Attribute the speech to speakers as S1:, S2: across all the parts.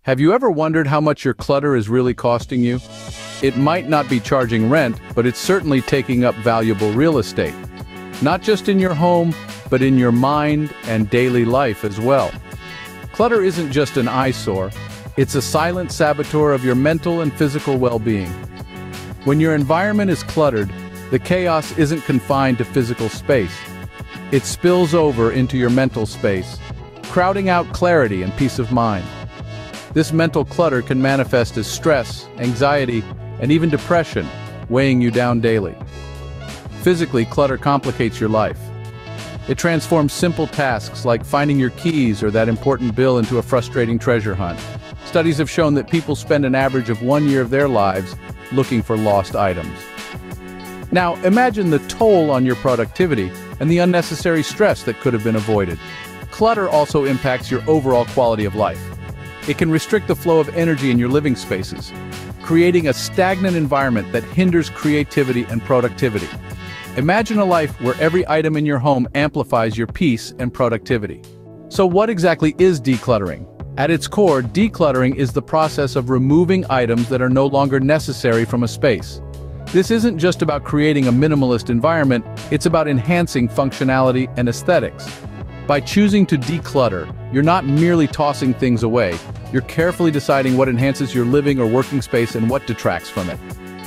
S1: Have you ever wondered how much your clutter is really costing you? It might not be charging rent, but it's certainly taking up valuable real estate. Not just in your home, but in your mind and daily life as well. Clutter isn't just an eyesore, it's a silent saboteur of your mental and physical well-being. When your environment is cluttered, the chaos isn't confined to physical space. It spills over into your mental space, crowding out clarity and peace of mind. This mental clutter can manifest as stress, anxiety, and even depression, weighing you down daily. Physically, clutter complicates your life. It transforms simple tasks like finding your keys or that important bill into a frustrating treasure hunt. Studies have shown that people spend an average of 1 year of their lives looking for lost items. Now, imagine the toll on your productivity and the unnecessary stress that could have been avoided. Clutter also impacts your overall quality of life. It can restrict the flow of energy in your living spaces, creating a stagnant environment that hinders creativity and productivity. Imagine a life where every item in your home amplifies your peace and productivity. So what exactly is decluttering? At its core, decluttering is the process of removing items that are no longer necessary from a space. This isn't just about creating a minimalist environment, it's about enhancing functionality and aesthetics. By choosing to declutter, you're not merely tossing things away, you're carefully deciding what enhances your living or working space and what detracts from it.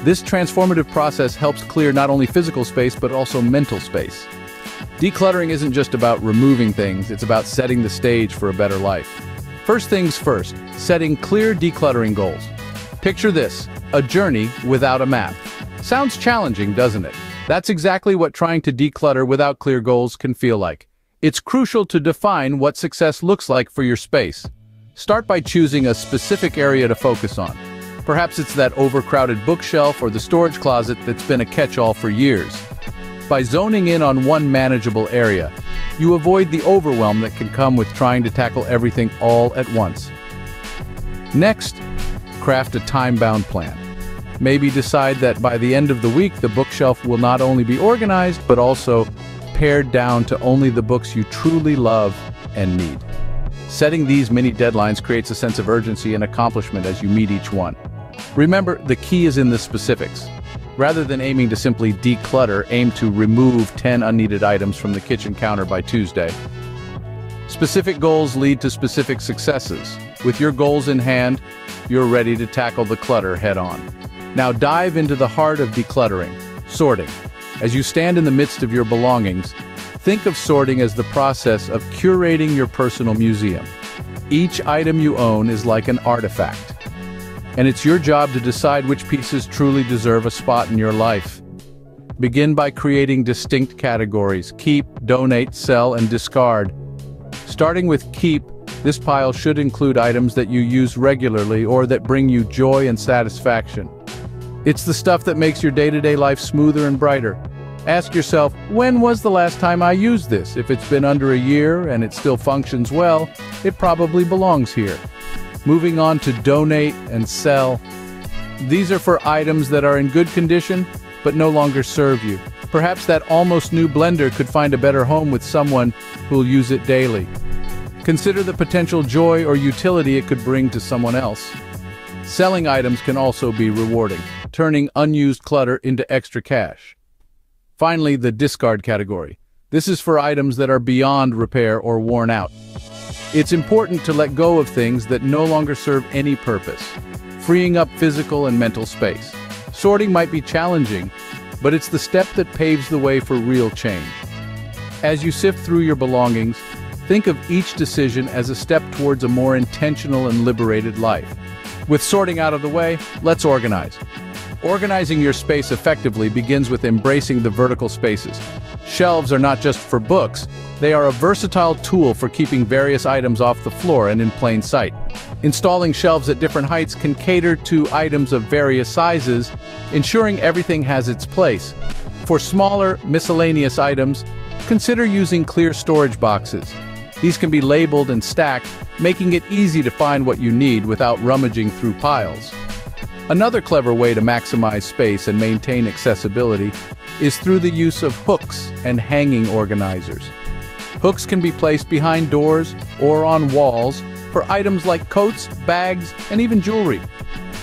S1: This transformative process helps clear not only physical space but also mental space. Decluttering isn't just about removing things, it's about setting the stage for a better life. First things first, setting clear decluttering goals. Picture this, a journey without a map. Sounds challenging, doesn't it? That's exactly what trying to declutter without clear goals can feel like. It's crucial to define what success looks like for your space. Start by choosing a specific area to focus on. Perhaps it's that overcrowded bookshelf or the storage closet that's been a catch-all for years. By zoning in on one manageable area, you avoid the overwhelm that can come with trying to tackle everything all at once. Next, craft a time-bound plan. Maybe decide that by the end of the week, the bookshelf will not only be organized, but also pared down to only the books you truly love and need. Setting these mini deadlines creates a sense of urgency and accomplishment as you meet each one. Remember, the key is in the specifics. Rather than aiming to simply declutter, aim to remove 10 unneeded items from the kitchen counter by Tuesday. Specific goals lead to specific successes. With your goals in hand, you're ready to tackle the clutter head-on. Now dive into the heart of decluttering, sorting. As you stand in the midst of your belongings, think of sorting as the process of curating your personal museum. Each item you own is like an artifact, and it's your job to decide which pieces truly deserve a spot in your life. Begin by creating distinct categories: keep, donate, sell, and discard. Starting with keep, this pile should include items that you use regularly or that bring you joy and satisfaction. It's the stuff that makes your day-to-day life smoother and brighter. Ask yourself, when was the last time I used this? If it's been under a year and it still functions well, it probably belongs here. Moving on to donate and sell. These are for items that are in good condition, but no longer serve you. Perhaps that almost new blender could find a better home with someone who'll use it daily. Consider the potential joy or utility it could bring to someone else. Selling items can also be rewarding, turning unused clutter into extra cash. Finally, the discard category. This is for items that are beyond repair or worn out. It's important to let go of things that no longer serve any purpose, freeing up physical and mental space. Sorting might be challenging, but it's the step that paves the way for real change. As you sift through your belongings, think of each decision as a step towards a more intentional and liberated life. With sorting out of the way, let's organize. Organizing your space effectively begins with embracing the vertical spaces. Shelves are not just for books, they are a versatile tool for keeping various items off the floor and in plain sight. Installing shelves at different heights can cater to items of various sizes, ensuring everything has its place. For smaller, miscellaneous items, consider using clear storage boxes. These can be labeled and stacked, making it easy to find what you need without rummaging through piles. Another clever way to maximize space and maintain accessibility is through the use of hooks and hanging organizers. Hooks can be placed behind doors or on walls, for items like coats, bags, and even jewelry.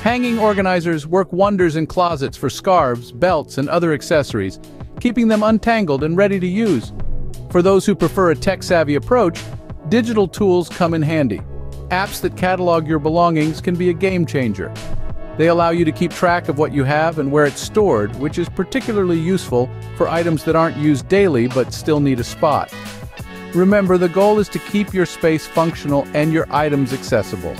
S1: Hanging organizers work wonders in closets for scarves, belts, and other accessories, keeping them untangled and ready to use. For those who prefer a tech-savvy approach, digital tools come in handy. Apps that catalog your belongings can be a game changer. They allow you to keep track of what you have and where it's stored, which is particularly useful for items that aren't used daily but still need a spot. Remember, the goal is to keep your space functional and your items accessible.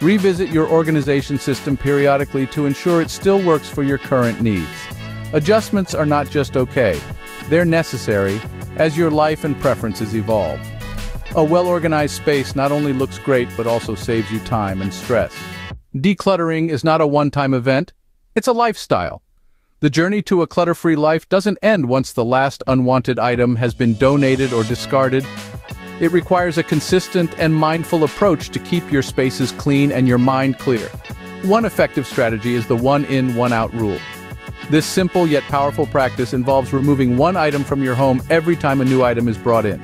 S1: Revisit your organization system periodically to ensure it still works for your current needs. Adjustments are not just okay, they're necessary as your life and preferences evolve. A well-organized space not only looks great but also saves you time and stress. Decluttering is not a one-time event, it's a lifestyle. The journey to a clutter-free life doesn't end once the last unwanted item has been donated or discarded. It requires a consistent and mindful approach to keep your spaces clean and your mind clear. One effective strategy is the one-in, one-out rule. This simple yet powerful practice involves removing one item from your home every time a new item is brought in.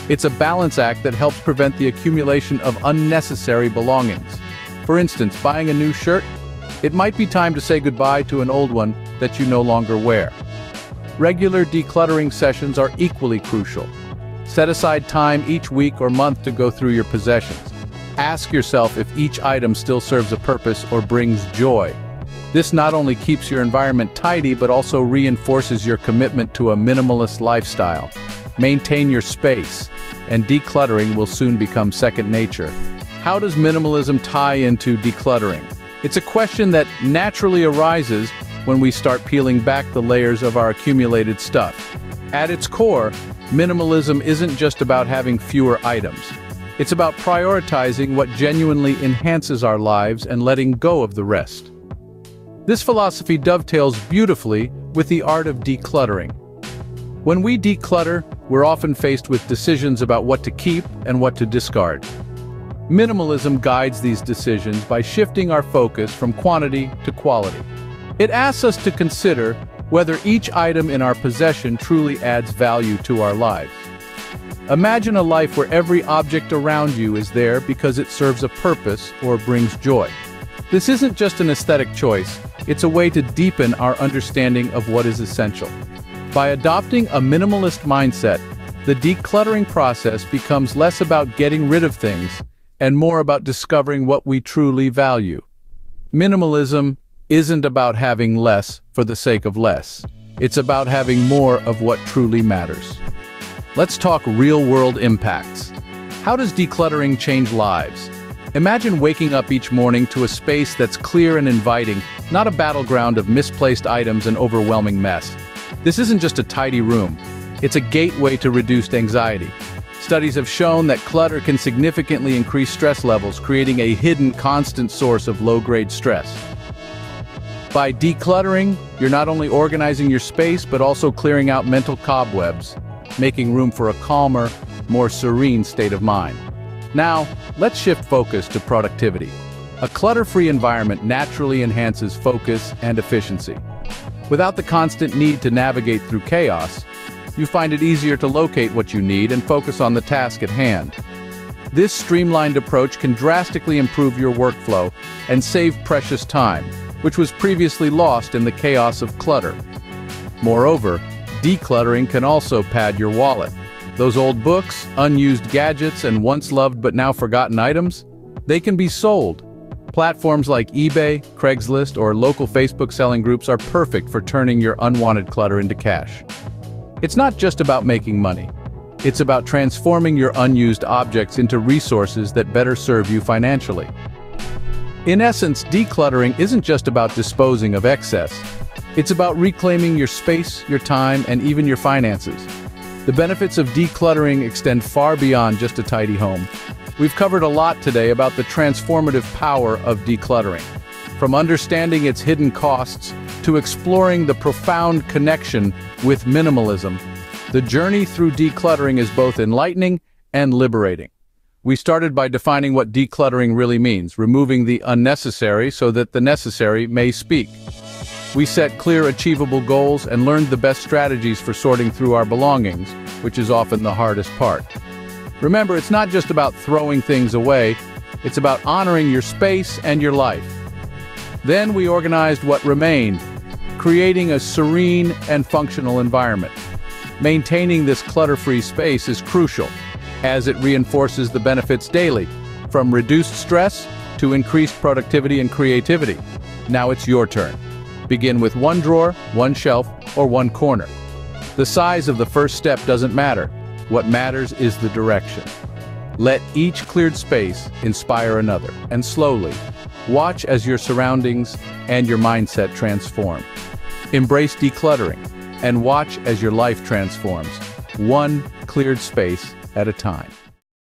S1: It's a balance act that helps prevent the accumulation of unnecessary belongings. For instance, buying a new shirt, it might be time to say goodbye to an old one that you no longer wear. Regular decluttering sessions are equally crucial. Set aside time each week or month to go through your possessions. Ask yourself if each item still serves a purpose or brings joy. This not only keeps your environment tidy but also reinforces your commitment to a minimalist lifestyle. Maintain your space, and decluttering will soon become second nature. How does minimalism tie into decluttering? It's a question that naturally arises when we start peeling back the layers of our accumulated stuff. At its core, minimalism isn't just about having fewer items. It's about prioritizing what genuinely enhances our lives and letting go of the rest. This philosophy dovetails beautifully with the art of decluttering. When we declutter, we're often faced with decisions about what to keep and what to discard. Minimalism guides these decisions by shifting our focus from quantity to quality. It asks us to consider whether each item in our possession truly adds value to our lives. Imagine a life where every object around you is there because it serves a purpose or brings joy. This isn't just an aesthetic choice, it's a way to deepen our understanding of what is essential. By adopting a minimalist mindset, the decluttering process becomes less about getting rid of things and more about discovering what we truly value. Minimalism isn't about having less for the sake of less. It's about having more of what truly matters. Let's talk real-world impacts. How does decluttering change lives? Imagine waking up each morning to a space that's clear and inviting, not a battleground of misplaced items and overwhelming mess. This isn't just a tidy room. It's a gateway to reduced anxiety. Studies have shown that clutter can significantly increase stress levels, creating a hidden, constant source of low-grade stress. By decluttering, you're not only organizing your space, but also clearing out mental cobwebs, making room for a calmer, more serene state of mind. Now, let's shift focus to productivity. A clutter-free environment naturally enhances focus and efficiency. Without the constant need to navigate through chaos, you find it easier to locate what you need and focus on the task at hand. This streamlined approach can drastically improve your workflow and save precious time, which was previously lost in the chaos of clutter. Moreover, decluttering can also pad your wallet. Those old books, unused gadgets, and once loved but now forgotten items, they can be sold. Platforms like eBay, Craigslist, or local Facebook selling groups are perfect for turning your unwanted clutter into cash. It's not just about making money. It's about transforming your unused objects into resources that better serve you financially. In essence, decluttering isn't just about disposing of excess. It's about reclaiming your space, your time, and even your finances. The benefits of decluttering extend far beyond just a tidy home. We've covered a lot today about the transformative power of decluttering. From understanding its hidden costs to exploring the profound connection with minimalism, the journey through decluttering is both enlightening and liberating. We started by defining what decluttering really means, removing the unnecessary so that the necessary may speak. We set clear, achievable goals and learned the best strategies for sorting through our belongings, which is often the hardest part. Remember, it's not just about throwing things away, It's about honoring your space and your life. Then we organized what remained, creating a serene and functional environment. Maintaining this clutter-free space is crucial, as it reinforces the benefits daily, from reduced stress to increased productivity and creativity. Now it's your turn. Begin with one drawer, one shelf, or one corner. The size of the first step doesn't matter. What matters is the direction. Let each cleared space inspire another, and slowly, watch as your surroundings and your mindset transform. Embrace decluttering, and watch as your life transforms, one cleared space at a time.